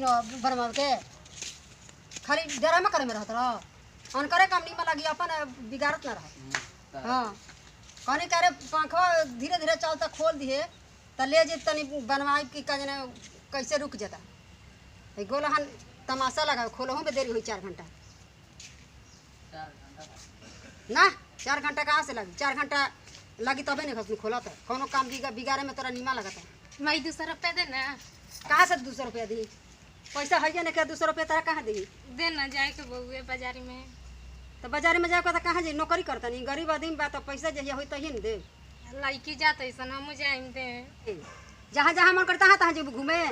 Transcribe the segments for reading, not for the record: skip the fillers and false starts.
जानती न बनवा के खाली ड्रामा करे में रहत रह अनकरे काम नीमा लगी अपन बिगाड़त ना रह। हां कहने करे पंखवा धीरे धीरे चलता खोल दिए त ले जे तनी बनवाई की कजने कैसे रुक जाता ए गोलहन तमाशा लगा खोलहु में देरी हुई 4 घंटा ना 4 घंटा कहाँ से लगी 4 घंटा लगी तबे नहीं खसनी खोला तो कोनो काम बिगाड़े में तोरा नीमा लगता मैं 200 रुपया दे ना। कहाँ से 200 रुपया दी पैसा है ना क्या 200 रुपया तारा कहाँ दी दे ना जाए के बउए बाजारी में तो बाजार में जाए तो कहाँ जाए नौकरी करता नहीं गरीब आदमी बात तो पैसा जहिया हो तही न दे लड़की जात ऐसा हम जाए दे जहाँ जहाँ मन करता है तहाँ जब घूमे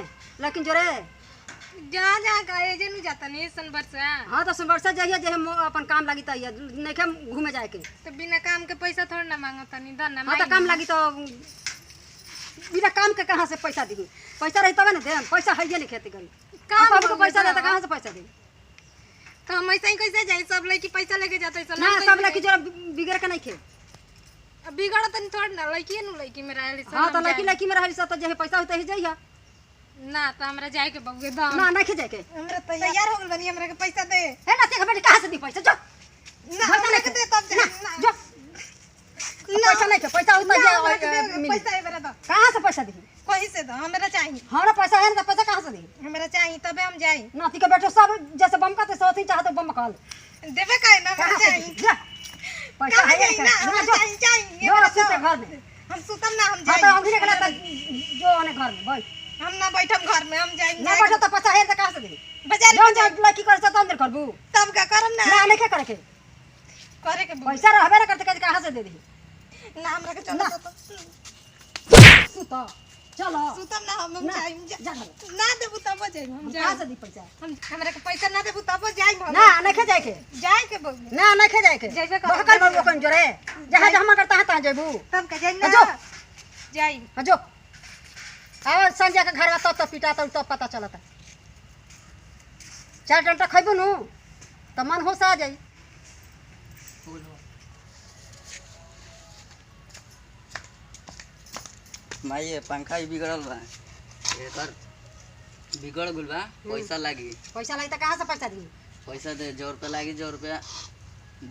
लेकिन जोरे जहाँ जहाँ गए जे नहीं जाता नहीं सन वर्षा। हाँ तो वर्षा जाइए जे अपन काम लगी तो नहीं के घूमे जाए के तो बिना काम के पैसा थोड़ा ना मांगता नहीं दन ना। हाँ तो काम लगी तो बिना काम के कहाँ से पैसा दी पैसा रही तब ना दे पैसा है नहीं खेती करी काम को पैसा दे तो कहाँ से पैसा दी तो हम ऐसा ही कैसे जाए सब लड़की पैसा लेके जाते ना सब लड़की जो बिगड़ के नहीं खे बिगड़ तो थोड़ा ना लड़की नु लड़की में रहली सब। हाँ तो लड़की में रहली सब तो जे पैसा होते ही जाइए ना तो हमरा जाए के बउए द ना नहीं जाए के हमरा तैयार हो गल बनी हमरा के पैसा दे है ना ते बेटी कहाँ से दी पैसा जो ना हमरा के दे तब जो पैसा नहीं के पैसा होता है पैसा है मेरा दो कहाँ से पैसा दी कोई से दो हमरा चाहिए हमारा पैसा है ना पैसा कहाँ से दी हमरा चाहिए तबे हम जाए नाती के बेटो सब जैसे बम का ते सोती चाहते बम कॉल देबे काहे ना हमरा चाहिए पैसा है ना चाहिए जो सुते घर में हम सुतम ना हम हाँ जाए तो अंगूरी के जो आने घर में भाई हम ना बैठम घर में हम जाए ना बैठो तो पैसा है तो कहाँ से दी बाजार जो जो लड़की करे तो अंदर करबू तब का करम ना ना नहीं के करे के पैसा रहबे ना करते कहाँ से दे दी ना हमरा के चलो सुतो चलो सुतम ना हम जाए जा ना देबू तब जाए हम कहाँ से दी पैसा हम हमरा के पैसा ना देबू तब जाए हम ना नहीं जाए के जाए के बउए ना नहीं जाए के जैसे बहकर बाबू कौन जोरे जहाँ जहाँ करता है तहाँ जेबू तब का जाए ना जो जाए जो और संजय के घर में तब पिटाता तब पता चलता 4 डंटा खैबू नु तो मन होश आ जाई भाई ये पंखा ही बिगड़ल बा एकर बिगड़ गुल बा पैसा लागी पैसा लगी तो कहाँ से पैसा दी पैसा दे 100 रुपया लागी 100 रुपया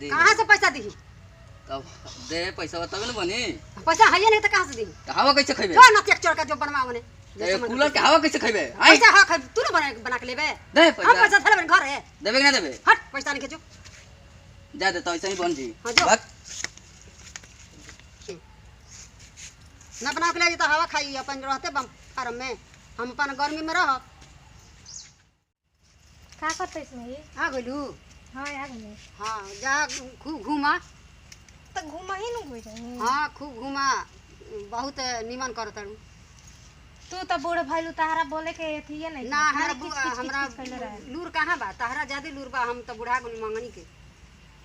दे कहाँ से पैसा दी तब दे पैसा तब न बनी पैसा है नहीं तो कहाँ से दी हवा कैसे खइबे जो ना एक चोर का जो बनवाओ ने कूलर के हवा कैसे खइबे आई पैसा हाँ तू ना बना के लेबे दे हम पैसा थले घर है देबे कि ना देबे हट पैसा नहीं खींचो जा दे तो ऐसे ही बन जी हाँ, जो। भाग ना बना के ले तो हवा खाई अपन रहते बम फार्म में हम अपन गर्मी में रह का करते इसमें ये आ गइलू हां आ गए हाँ जा खूब घूमा तो घुमा ही न होई रही हाँ खूब घूमा बहुत निमन करत हूँ तू तो बूढ़ भइलू तहरा बोले के एथी है नहीं ना हमरा लूर कहाँ बा तहरा ज्यादा लूर बा हम तो बुढ़ा गुनी मंगनी के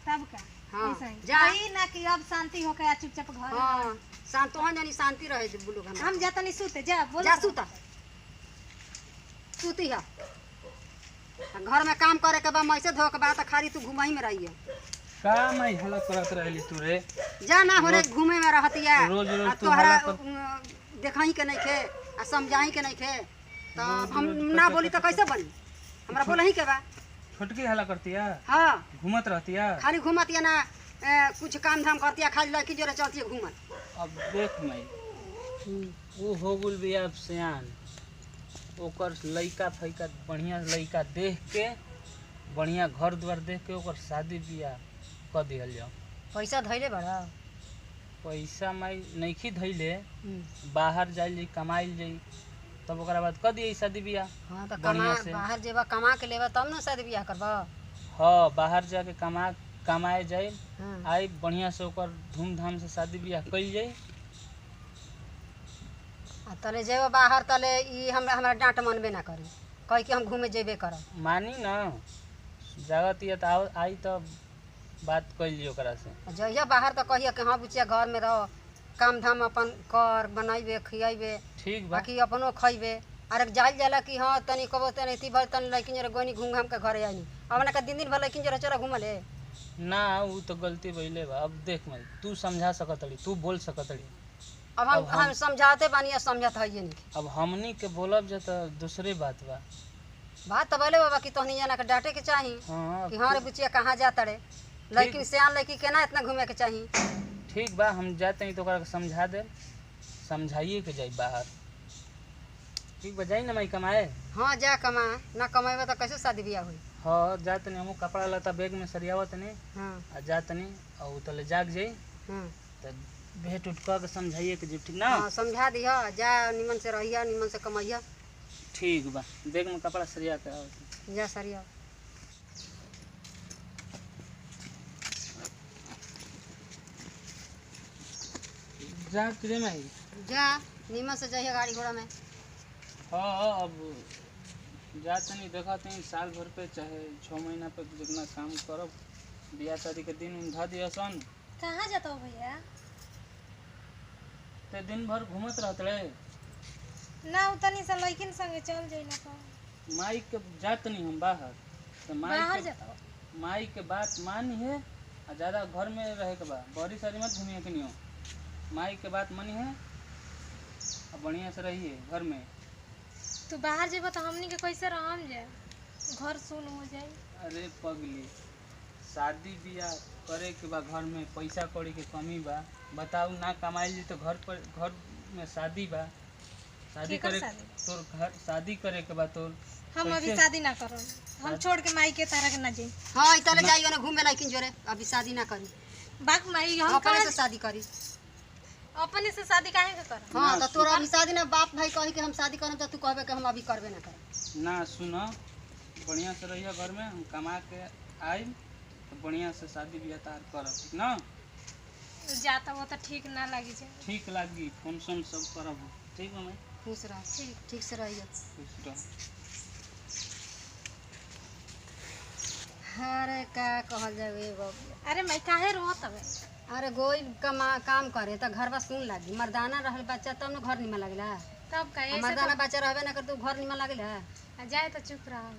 तब का हाँ, ऐसा ही जा। वही ना कि अब शांति होके आ चुपचाप घर हाँ शांत तो जानी शांति रहे दे बुलू घर हम जाता नहीं सूते जा बोल जा सूता सूती है घर में काम करे के बा मैसे धो के बा तो खाली तू घुमाई में रही है का मैं हला करत रहली तू रे जा ना होरे घूमे में रहती है रोज तू तोहरा हला देखाई के नहीं खे आ समझाई के नहीं खे तो हम ना बोली तो कैसे बनी हमरा बोलही के बा छोटकी हला करती है हाँ घूमत रहती है खाली घूमत या ना कुछ काम धाम करती है खाली लड़की जोरे चलती है घूमत अब देख मैं वो हो गुल बिया सियान ओकर लइका फैका बढ़िया लइका देख के बढ़िया घर द्वार देख के ओकर शादी बियाह कर दिहल जाओ पैसा धैले बड़ा पैसा मैं नइखी धैले बाहर जाइल जाई कमाइल जाई तब ओकरा बाद कर दिए शादी बियाह हाँ तो बढ़िया कमा से। बाहर जेबा कमा के लेबा तब ना शादी बियाह करबा हाँ बाहर जाके कमाए जाए हाँ। आई बढ़िया से ओकर धूमधाम से शादी बियाह कइल जाए आ तले जेबा बाहर तले ई हमरा डांट मनबे ना करी कह कि हम घूमे जेबे करब मानी ना जगत ये तो आई तो बात कइल जी ओकरा से जइया बाहर तो कहिए कि हाँ बुचिया घर में रहो काम धाम अपन कर बनाइबे खियाइबे ठीक बा बाकी अपनो खइबे अरे जाइल जाला कि हाँ तनी कबो तनी ती भर तनी लड़किन जरा गोनी घूम घाम के घरे आइनी अब ना दिन दिन भर लड़किन जरा चला घूमले ना वो तो गलती भइले बा अब देख मैं तू समझा सकतड़ी तू बोल सकतड़ी अब हम समझाते बानी समझत है नहीं अब हमनी के बोलब जे तो दूसरे बात बा बात तो बोले बाबा कि तोहनी जाना के डांटे के चाही हाँ कि हाँ रे बुचिया कहाँ जा तड़े, लेकिन सियान लड़की केना इतना घूमे के चाही। ठीक बा, हम जाते हैं तो ओकरा के समझा दे, समझाइए के जाई बाहर। ठीक बा, जाई ना माई कमाए। हाँ जा कमा, ना कमेबे तो कैसे शादी ब्याह हुई। हाँ जाते नहीं, हमू कपड़ा लता बैग में सरियावत नहीं हाँ आ जाते नहीं और तले जाग जाई हाँ तो भेंट उठ कर के समझाइए के जी, ठीक ना। हाँ समझा दिया, जा निमन से रहिया, निमन से कमाइया। ठीक बा, बैग में कपड़ा सरिया के आवत। जा सरिया। जा किरे माई। जा निमन से जाइए गाड़ी घोड़ा में। हाँ अब जाते नहीं, देखते हैं साल भर पे चाहे 6 महीना पे जितना काम करब, बियाह शादी के दिन उन धा दिया सन। कहाँ जाता हो भैया? ते दिन भर घूमत रहत रहे। ना उतनी से लड़किन संगे चल जाई ना तो। माई के जात नहीं हम बाहर, तो बाहर जाता हो? माई के बात मानी है और ज़्यादा घर में रहे के बा, बड़ी सारी मत घूमिए के नहीं हो। माई के बात मानी है और बढ़िया से रहिए घर में। तू बाहर जेबा तो हमनी के कैसे रहम जाए, घर सुन हो जाए। अरे पगली, शादी बियाह करे के बा, घर में पैसा कौड़ी के कमी बा, बताऊ ना कमाइल जी तो घर में शादी बा, शादी केकर करे शादी? तोर घर शादी करे के बा तोर। हम अभी कैसे? शादी ना करम, हम छोड़ के माई के तारा के ना जाई। हाँ इतने जाइए ना घूमे, लेकिन जोरे अभी शादी ना करी, बाक माई हम अपने कहाँ से शादी करी। अपने से शादी काहे के करम? हाँ ना, तो तोरा अभी शादी ना, बाप भाई कही कि हम शादी करम तो तू कहबे कि हम अभी करबे ना करब। ना सुनो, बढ़िया से रहिए घर में, हम कमा के आई तो बढ़िया से शादी बियाह तार करब, ठीक ना। जाता वो तो ठीक ना लगी जाए। ठीक लागी, फोन सोन सब करब, ठीक है मैं। खुश रह, ठीक से रहिए। खुश रह। अरे का कहल जाए बाबू। अरे मैं काहे रोत हवे? अरे गोई काम करे तो घरवा सुन लागी, मर्दाना रहल बच्चा तब न घर निमन लगला। तब का ऐसे मर्दाना बच्चा रहबे ना कर तो घर निमन लगला। तो जाए तो चुप रह,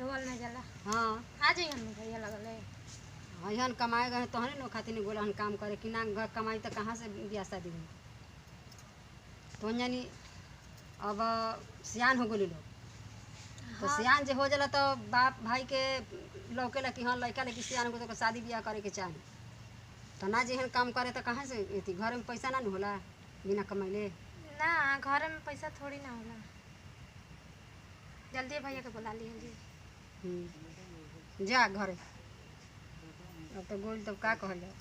रोल ना जाला। हाँ आ जाइए हम भैया लगल है। हन कमाए गए तोहने न खातिर नहीं बोला हन काम करे कि ना, घर कमाई तो कहाँ से बियाह शादी हुई। तो जानी अब सियान हो गई लोग, तो सियान जे हो जाला तो बाप भाई के लौकेला कि हाँ लड़का लेकिन सियान हो तो शादी ब्याह करे के चाही। तो ना जेहन काम करे तो कहाँ से अथी, घर में पैसा ना न होला बिना कमैले। ना घर में पैसा थोड़ी ना होला। जल्दी भैया के बुला लीजिए। जा घरे, अब तो गोल तब का कहल जाए।